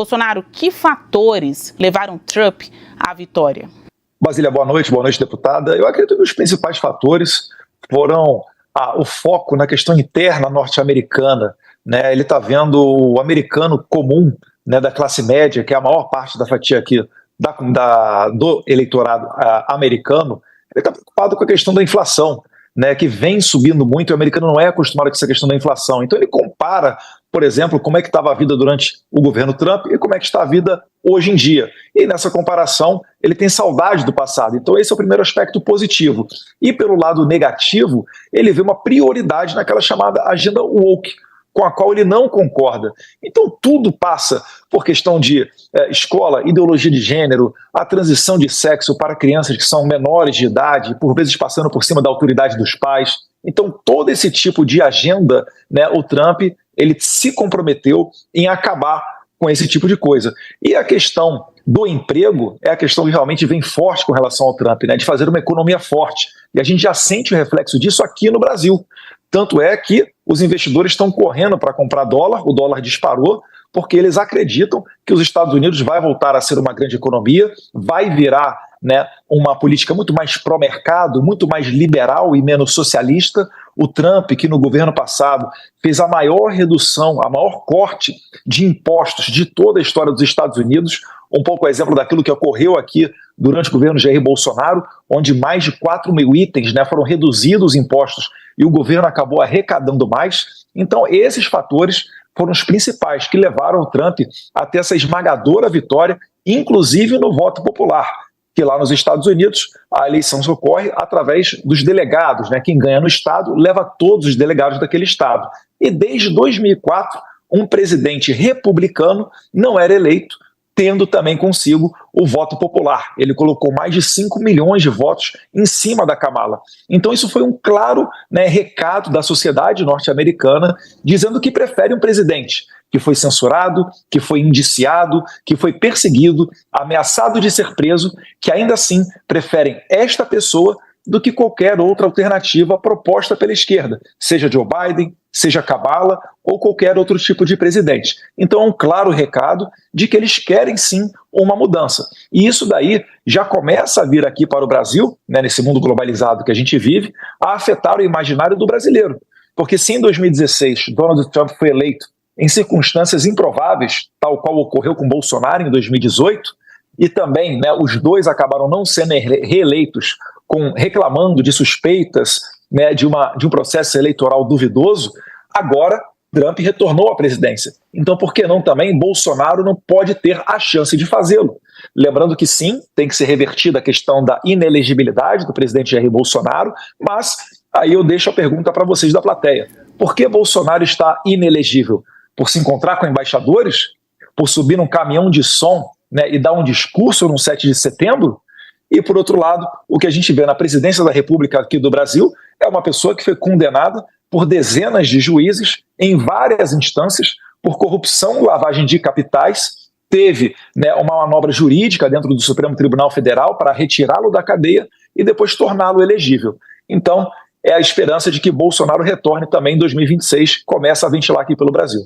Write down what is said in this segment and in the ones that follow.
Bolsonaro, que fatores levaram Trump à vitória? Basília, boa noite, deputada. Eu acredito que os principais fatores foram o foco na questão interna norte-americana, né? Ele está vendo o americano comum, né, da classe média, que é a maior parte da fatia aqui do eleitorado americano. Ele está preocupado com a questão da inflação, né, que vem subindo muito, e o americano não é acostumado com essa questão da inflação. Então ele compara, por exemplo, como é que estava a vida durante o governo Trump e como é que está a vida hoje em dia. E nessa comparação, ele tem saudade do passado. Então esse é o primeiro aspecto positivo. E pelo lado negativo, ele vê uma prioridade naquela chamada agenda woke, com a qual ele não concorda. Então tudo passa por questão de escola, ideologia de gênero, a transição de sexo para crianças que são menores de idade, por vezes passando por cima da autoridade dos pais. Então todo esse tipo de agenda, né, o Trump, ele se comprometeu em acabar com esse tipo de coisa. E a questão do emprego é a questão que realmente vem forte com relação ao Trump, né, de fazer uma economia forte. E a gente já sente o reflexo disso aqui no Brasil. Tanto é que os investidores estão correndo para comprar dólar, o dólar disparou, porque eles acreditam que os Estados Unidos vai voltar a ser uma grande economia, vai virar, né, uma política muito mais pró-mercado, muito mais liberal e menos socialista. O Trump, que no governo passado fez a maior redução, a maior corte de impostos de toda a história dos Estados Unidos, um pouco exemplo daquilo que ocorreu aqui durante o governo Jair Bolsonaro, onde mais de 4 mil itens, né, foram reduzidos os impostos e o governo acabou arrecadando mais. Então esses fatores foram os principais que levaram o Trump a ter essa esmagadora vitória, inclusive no voto popular, que lá nos Estados Unidos a eleição ocorre através dos delegados, né? Quem ganha no estado leva todos os delegados daquele estado. E desde 2004, um presidente republicano não era eleito, tendo também consigo o voto popular. Ele colocou mais de 5 milhões de votos em cima da Kamala. Então isso foi um claro, né, recado da sociedade norte-americana, dizendo que prefere um presidente que foi censurado, que foi indiciado, que foi perseguido, ameaçado de ser preso, que ainda assim preferem esta pessoa do que qualquer outra alternativa proposta pela esquerda, seja Joe Biden, seja Kamala ou qualquer outro tipo de presidente. Então é um claro recado de que eles querem sim uma mudança. E isso daí já começa a vir aqui para o Brasil, né, nesse mundo globalizado que a gente vive, a afetar o imaginário do brasileiro. Porque se em 2016 Donald Trump foi eleito em circunstâncias improváveis, tal qual ocorreu com Bolsonaro em 2018, e também, né, os dois acabaram não sendo reeleitos reclamando de suspeitas, né, de um processo eleitoral duvidoso, agora Trump retornou à presidência. Então, por que não também Bolsonaro não pode ter a chance de fazê-lo? Lembrando que sim, tem que ser revertida a questão da inelegibilidade do presidente Jair Bolsonaro, mas aí eu deixo a pergunta para vocês da plateia. Por que Bolsonaro está inelegível? Por se encontrar com embaixadores? Por subir num caminhão de som, né, e dar um discurso no 7 de setembro? E, por outro lado, o que a gente vê na presidência da República aqui do Brasil é uma pessoa que foi condenada por dezenas de juízes em várias instâncias por corrupção, lavagem de capitais, teve, né, uma manobra jurídica dentro do Supremo Tribunal Federal para retirá-lo da cadeia e depois torná-lo elegível. Então, é a esperança de que Bolsonaro retorne também em 2026, começa a ventilar aqui pelo Brasil.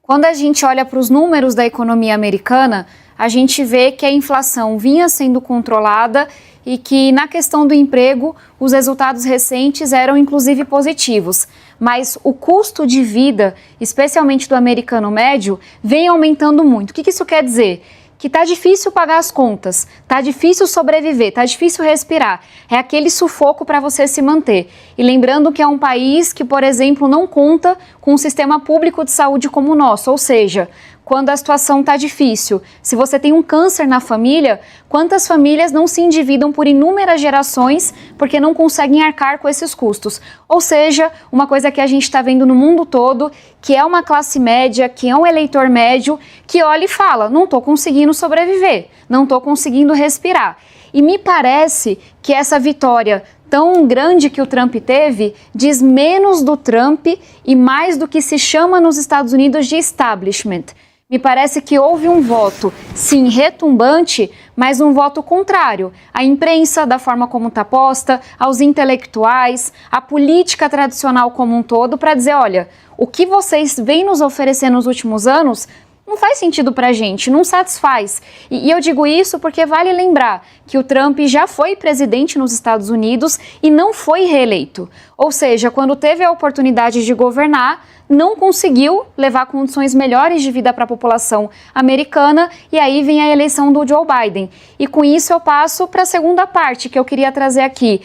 Quando a gente olha para os números da economia americana, a gente vê que a inflação vinha sendo controlada e que na questão do emprego os resultados recentes eram inclusive positivos. Mas o custo de vida, especialmente do americano médio, vem aumentando muito. O que isso quer dizer? Que tá difícil pagar as contas, tá difícil sobreviver, tá difícil respirar. É aquele sufoco para você se manter. E lembrando que é um país que, por exemplo, não conta com um sistema público de saúde como o nosso, ou seja, quando a situação está difícil. Se você tem um câncer na família, quantas famílias não se endividam por inúmeras gerações porque não conseguem arcar com esses custos? Ou seja, uma coisa que a gente está vendo no mundo todo, que é uma classe média, que é um eleitor médio, que olha e fala, não estou conseguindo sobreviver, não estou conseguindo respirar. E me parece que essa vitória tão grande que o Trump teve diz menos do Trump e mais do que se chama nos Estados Unidos de establishment. Me parece que houve um voto, sim, retumbante, mas um voto contrário. À imprensa, da forma como está posta, aos intelectuais, à política tradicional como um todo, para dizer, olha, o que vocês vêm nos oferecer nos últimos anos não faz sentido pra gente, não satisfaz. E eu digo isso porque vale lembrar que o Trump já foi presidente nos Estados Unidos e não foi reeleito. Ou seja, quando teve a oportunidade de governar, não conseguiu levar condições melhores de vida para a população americana, e aí vem a eleição do Joe Biden. E com isso eu passo para a segunda parte que eu queria trazer aqui.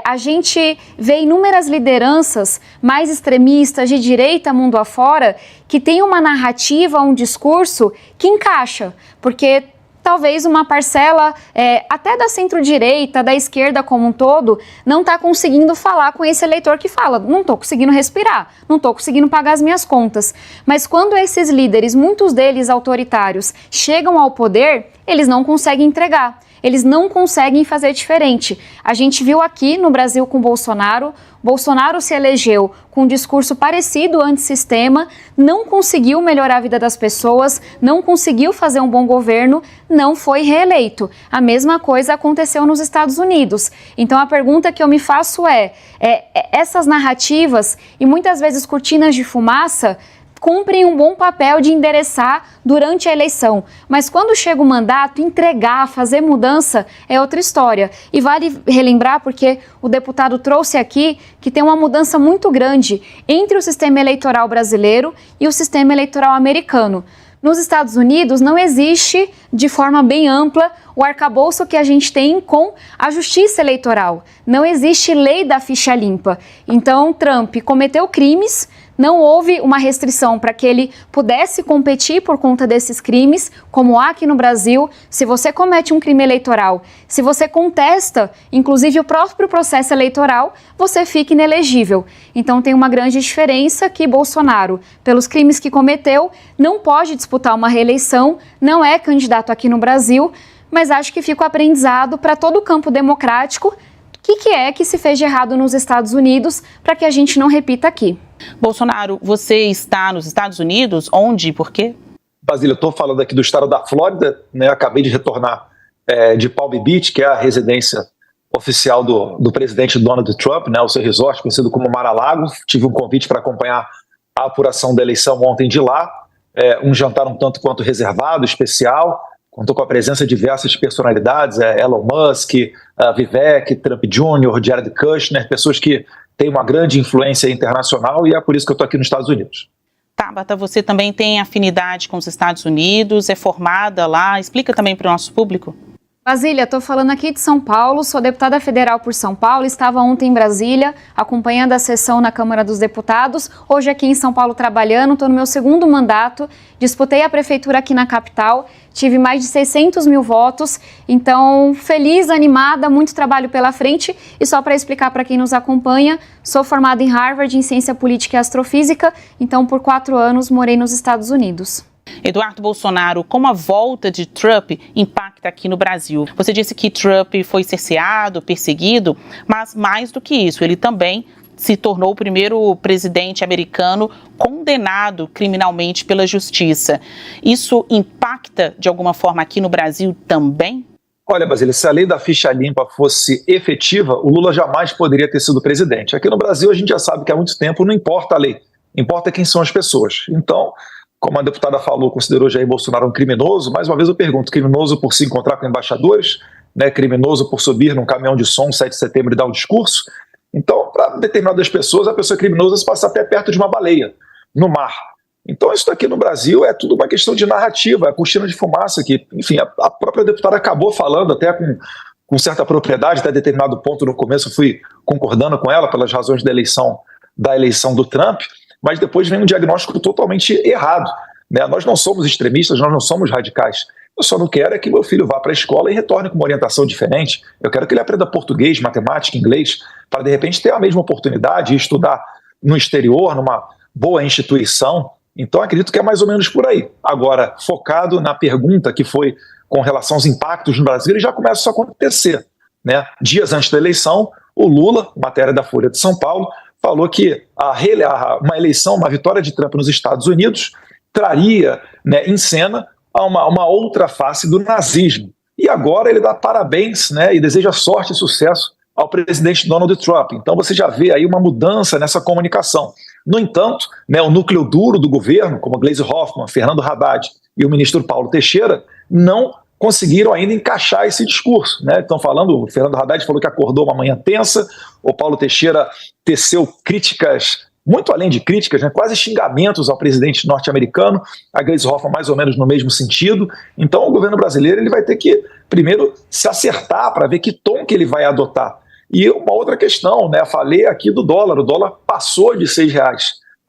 A gente vê inúmeras lideranças mais extremistas de direita mundo afora que tem uma narrativa, um discurso que encaixa, porque talvez uma parcela até da centro-direita, da esquerda como um todo, não está conseguindo falar com esse eleitor que fala, não estou conseguindo respirar, não estou conseguindo pagar as minhas contas. Mas quando esses líderes, muitos deles autoritários, chegam ao poder, eles não conseguem entregar. Eles não conseguem fazer diferente. A gente viu aqui no Brasil com Bolsonaro se elegeu com um discurso parecido antissistema, não conseguiu melhorar a vida das pessoas, não conseguiu fazer um bom governo, não foi reeleito. A mesma coisa aconteceu nos Estados Unidos. Então a pergunta que eu me faço essas narrativas e muitas vezes cortinas de fumaça cumprem um bom papel de endereçar durante a eleição. Mas quando chega o mandato, entregar, fazer mudança é outra história. E vale relembrar, porque o deputado trouxe aqui, que tem uma mudança muito grande entre o sistema eleitoral brasileiro e o sistema eleitoral americano. Nos Estados Unidos não existe de forma bem ampla o arcabouço que a gente tem com a justiça eleitoral. Não existe lei da ficha limpa. Então, Trump cometeu crimes, não houve uma restrição para que ele pudesse competir por conta desses crimes, como há aqui no Brasil. Se você comete um crime eleitoral, se você contesta, inclusive o próprio processo eleitoral, você fica inelegível. Então tem uma grande diferença que Bolsonaro, pelos crimes que cometeu, não pode disputar uma reeleição, não é candidato aqui no Brasil, mas acho que fica o aprendizado para todo o campo democrático. O que é que se fez de errado nos Estados Unidos para que a gente não repita aqui? Bolsonaro, você está nos Estados Unidos? Onde e por quê? Basílio, eu estou falando aqui do estado da Flórida, né? Acabei de retornar de Palm Beach, que é a residência oficial do presidente Donald Trump, né? O seu resort, conhecido como Mar-a-Lago. Tive um convite para acompanhar a apuração da eleição ontem de lá. Um jantar um tanto quanto reservado, especial. Contou com a presença de diversas personalidades, Elon Musk, Vivek, Trump Jr., Jared Kushner, pessoas que têm uma grande influência internacional, e é por isso que eu estou aqui nos Estados Unidos. Tabata, você também tem afinidade com os Estados Unidos, é formada lá, explica também para o nosso público. Basília, estou falando aqui de São Paulo, sou deputada federal por São Paulo, estava ontem em Brasília, acompanhando a sessão na Câmara dos Deputados, hoje aqui em São Paulo trabalhando, estou no meu segundo mandato, disputei a prefeitura aqui na capital, tive mais de 600 mil votos, então feliz, animada, muito trabalho pela frente, e só para explicar para quem nos acompanha, sou formada em Harvard em Ciência Política e Astrofísica, então por 4 anos morei nos Estados Unidos. Eduardo Bolsonaro, como a volta de Trump impacta aqui no Brasil? Você disse que Trump foi cerceado, perseguido, mas mais do que isso, ele também se tornou o primeiro presidente americano condenado criminalmente pela justiça. Isso impacta de alguma forma aqui no Brasil também? Olha, Basílio, se a lei da ficha limpa fosse efetiva, o Lula jamais poderia ter sido presidente. Aqui no Brasil a gente já sabe que há muito tempo não importa a lei, importa quem são as pessoas. Então, como a deputada falou, considerou Jair Bolsonaro um criminoso, mais uma vez eu pergunto, criminoso por se encontrar com embaixadores, né, criminoso por subir num caminhão de som 7 de setembro e dar um discurso? Então, para determinadas pessoas, a pessoa é criminosa se passar até perto de uma baleia, no mar. Então isso daqui no Brasil é tudo uma questão de narrativa, é cortina de fumaça que, enfim, a própria deputada acabou falando até com certa propriedade, até determinado ponto no começo eu fui concordando com ela pelas razões da eleição do Trump, mas depois vem um diagnóstico totalmente errado, né? Nós não somos extremistas, nós não somos radicais. Eu só não quero é que meu filho vá para a escola e retorne com uma orientação diferente. Eu quero que ele aprenda português, matemática, inglês, para de repente ter a mesma oportunidade de estudar no exterior, numa boa instituição. Então acredito que é mais ou menos por aí. Agora, focado na pergunta que foi com relação aos impactos no Brasil, ele já começa isso a acontecer, né? Dias antes da eleição, o Lula, matéria da Folha de São Paulo, falou que uma eleição, uma vitória de Trump nos Estados Unidos traria, né, em cena uma outra face do nazismo. E agora ele dá parabéns, né, e deseja sorte e sucesso ao presidente Donald Trump. Então você já vê aí uma mudança nessa comunicação. No entanto, né, o núcleo duro do governo, como Gleisi Hoffmann, Fernando Haddad e o ministro Paulo Teixeira, não conseguiram ainda encaixar esse discurso, né? Estão falando, o Fernando Haddad falou que acordou uma manhã tensa, o Paulo Teixeira teceu críticas, muito além de críticas, né, quase xingamentos ao presidente norte-americano, a Gleisi Hoffmann mais ou menos no mesmo sentido. Então o governo brasileiro ele vai ter que primeiro se acertar para ver que tom que ele vai adotar. E uma outra questão, né, falei aqui do dólar, o dólar passou de R$6,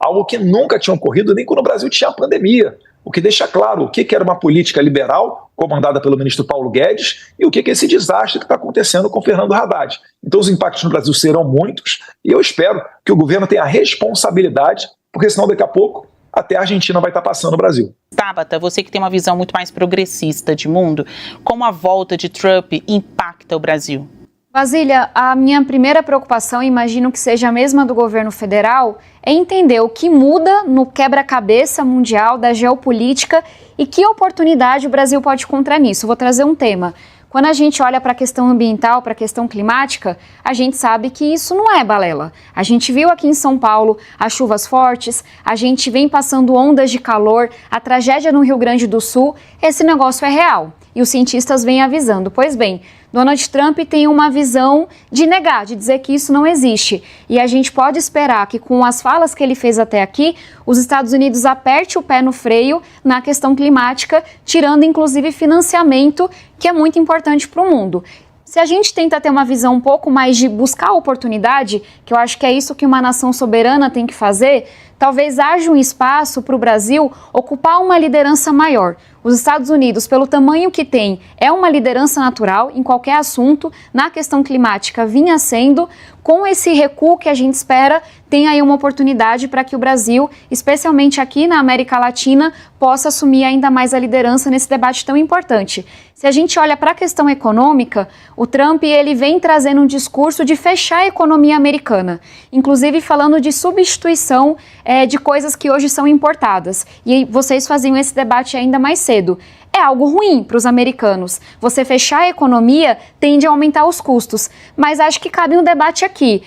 algo que nunca tinha ocorrido nem quando o Brasil tinha a pandemia, o que deixa claro o que era uma política liberal comandada pelo ministro Paulo Guedes e o que é esse desastre que está acontecendo com Fernando Haddad. Então os impactos no Brasil serão muitos e eu espero que o governo tenha a responsabilidade, porque senão daqui a pouco até a Argentina vai estar passando o Brasil. Tabata, você que tem uma visão muito mais progressista de mundo, como a volta de Trump impacta o Brasil? Basília, a minha primeira preocupação, imagino que seja a mesma do governo federal, é entender o que muda no quebra-cabeça mundial da geopolítica e que oportunidade o Brasil pode encontrar nisso. Vou trazer um tema. Quando a gente olha para a questão ambiental, para a questão climática, a gente sabe que isso não é balela. A gente viu aqui em São Paulo as chuvas fortes, a gente vem passando ondas de calor, a tragédia no Rio Grande do Sul, esse negócio é real. E os cientistas vêm avisando. Pois bem, Donald Trump tem uma visão de negar, de dizer que isso não existe. E a gente pode esperar que com as falas que ele fez até aqui, os Estados Unidos aperte o pé no freio na questão climática, tirando inclusive financiamento, que é muito importante para o mundo. Se a gente tenta ter uma visão um pouco mais de buscar oportunidade, que eu acho que é isso que uma nação soberana tem que fazer, talvez haja um espaço para o Brasil ocupar uma liderança maior. Os Estados Unidos, pelo tamanho que tem, é uma liderança natural em qualquer assunto, na questão climática vinha sendo. Com esse recuo que a gente espera, tem aí uma oportunidade para que o Brasil, especialmente aqui na América Latina, possa assumir ainda mais a liderança nesse debate tão importante. Se a gente olha para a questão econômica, o Trump ele vem trazendo um discurso de fechar a economia americana, inclusive falando de substituição de coisas que hoje são importadas. E vocês faziam esse debate ainda mais cedo. É algo ruim para os americanos. Você fechar a economia tende a aumentar os custos. Mas acho que cabe um debate aqui.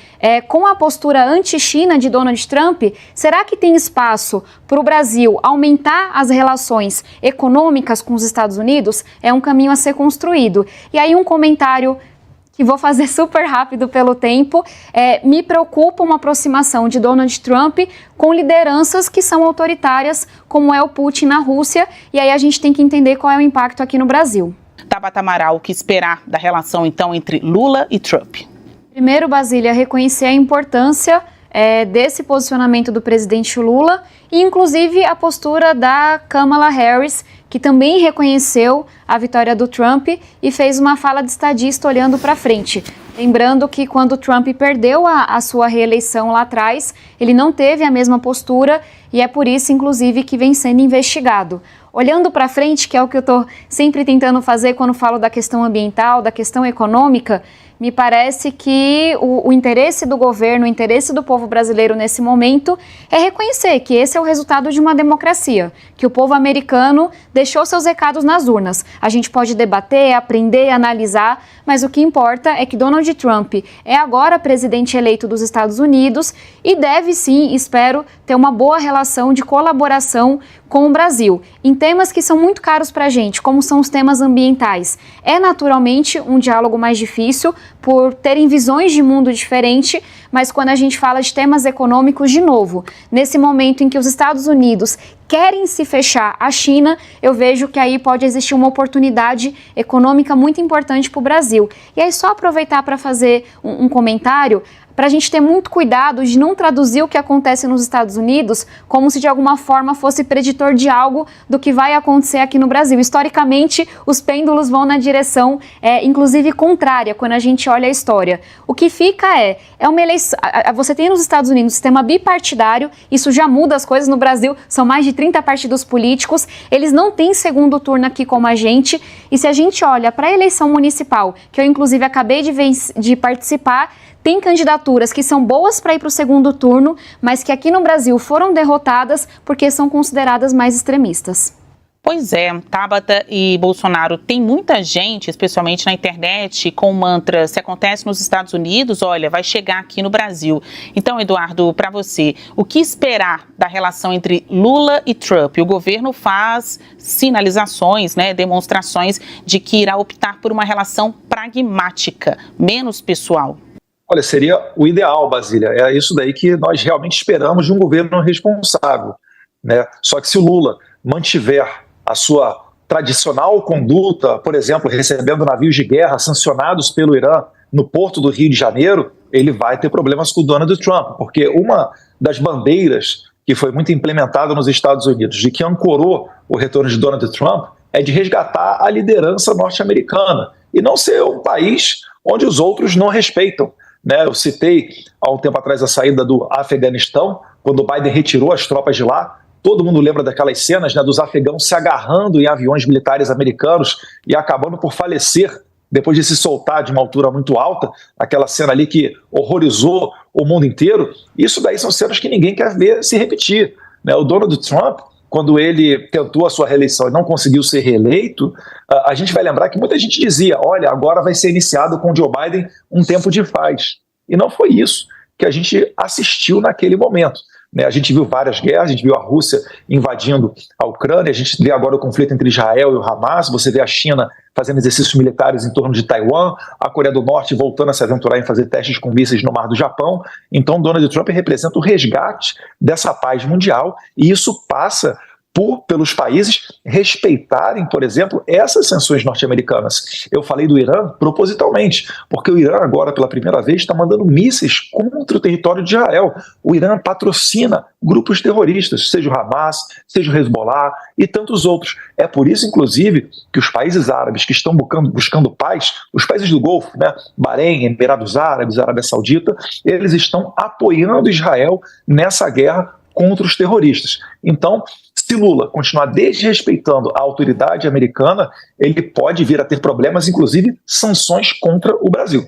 Com a postura anti-China de Donald Trump, será que tem espaço para o Brasil aumentar as relações econômicas com os Estados Unidos? É um caminho a ser construído. E aí um comentário que vou fazer super rápido pelo tempo, me preocupa uma aproximação de Donald Trump com lideranças que são autoritárias, como é o Putin na Rússia, e aí a gente tem que entender qual é o impacto aqui no Brasil. Tabata Amaral, o que esperar da relação, então, entre Lula e Trump? Primeiro, Basília, reconhecer a importância desse posicionamento do presidente Lula e, inclusive, a postura da Kamala Harris, que também reconheceu a vitória do Trump e fez uma fala de estadista olhando para frente. Lembrando que quando o Trump perdeu a sua reeleição lá atrás, ele não teve a mesma postura e é por isso, inclusive, que vem sendo investigado. Olhando para frente, que é o que eu estou sempre tentando fazer quando falo da questão ambiental, da questão econômica, me parece que o interesse do governo, o interesse do povo brasileiro nesse momento é reconhecer que esse é o resultado de uma democracia, que o povo americano deixou seus recados nas urnas. A gente pode debater, aprender, analisar, mas o que importa é que Donald Trump é agora presidente eleito dos Estados Unidos e deve sim, espero, ter uma boa relação de colaboração com o Brasil, em temas que são muito caros para a gente, como são os temas ambientais. É naturalmente um diálogo mais difícil, por terem visões de mundo diferente, mas quando a gente fala de temas econômicos, de novo, nesse momento em que os Estados Unidos querem se fechar à China, eu vejo que aí pode existir uma oportunidade econômica muito importante para o Brasil. E aí só aproveitar para fazer um comentário, para a gente ter muito cuidado de não traduzir o que acontece nos Estados Unidos como se de alguma forma fosse preditor de algo do que vai acontecer aqui no Brasil. Historicamente, os pêndulos vão na direção, inclusive, contrária, quando a gente olha a história. O que fica é uma eleição. Você tem nos Estados Unidos um sistema bipartidário, isso já muda as coisas. No Brasil, são mais de 30 partidos políticos, eles não têm segundo turno aqui como a gente, e se a gente olha para a eleição municipal, que eu inclusive acabei de participar, tem candidaturas que são boas para ir para o segundo turno, mas que aqui no Brasil foram derrotadas porque são consideradas mais extremistas. Pois é, Tabata e Bolsonaro, tem muita gente, especialmente na internet, com o mantra, se acontece nos Estados Unidos, olha, vai chegar aqui no Brasil. Então, Eduardo, para você, o que esperar da relação entre Lula e Trump? O governo faz sinalizações, demonstrações de que irá optar por uma relação pragmática, menos pessoal. Olha, seria o ideal, Basília. É isso daí que nós realmente esperamos de um governo responsável, né? Só que se o Lula mantiver a sua tradicional conduta, por exemplo, recebendo navios de guerra sancionados pelo Irã no porto do Rio de Janeiro, ele vai ter problemas com o Donald Trump, porque uma das bandeiras que foi muito implementada nos Estados Unidos, de que ancorou o retorno de Donald Trump, é de resgatar a liderança norte-americana e não ser um país onde os outros não respeitam. Eu citei há um tempo atrás a saída do Afeganistão, quando o Biden retirou as tropas de lá. Todo mundo lembra daquelas cenas dos afegãos se agarrando em aviões militares americanos e acabando por falecer depois de se soltar de uma altura muito alta, aquela cena ali que horrorizou o mundo inteiro. Isso daí são cenas que ninguém quer ver se repetir. O Donald Trump, quando ele tentou a sua reeleição e não conseguiu ser reeleito, a gente vai lembrar que muita gente dizia, olha, agora vai ser iniciado com o Joe Biden um tempo de paz. E não foi isso que a gente assistiu naquele momento. A gente viu várias guerras, a gente viu a Rússia invadindo a Ucrânia, a gente vê agora o conflito entre Israel e o Hamas, você vê a China fazendo exercícios militares em torno de Taiwan, a Coreia do Norte voltando a se aventurar em fazer testes com mísseis no Mar do Japão. Então Donald Trump representa o resgate dessa paz mundial e isso passa pelos países respeitarem, por exemplo, essas sanções norte-americanas. Eu falei do Irã propositalmente, porque o Irã agora, pela primeira vez, está mandando mísseis contra o território de Israel. O Irã patrocina grupos terroristas, seja o Hamas, seja o Hezbollah e tantos outros. É por isso, inclusive, que os países árabes que estão buscando paz, os países do Golfo, Bahrein, Emirados Árabes, Arábia Saudita, eles estão apoiando Israel nessa guerra contra os terroristas. Então, se Lula continuar desrespeitando a autoridade americana, ele pode vir a ter problemas, inclusive sanções contra o Brasil.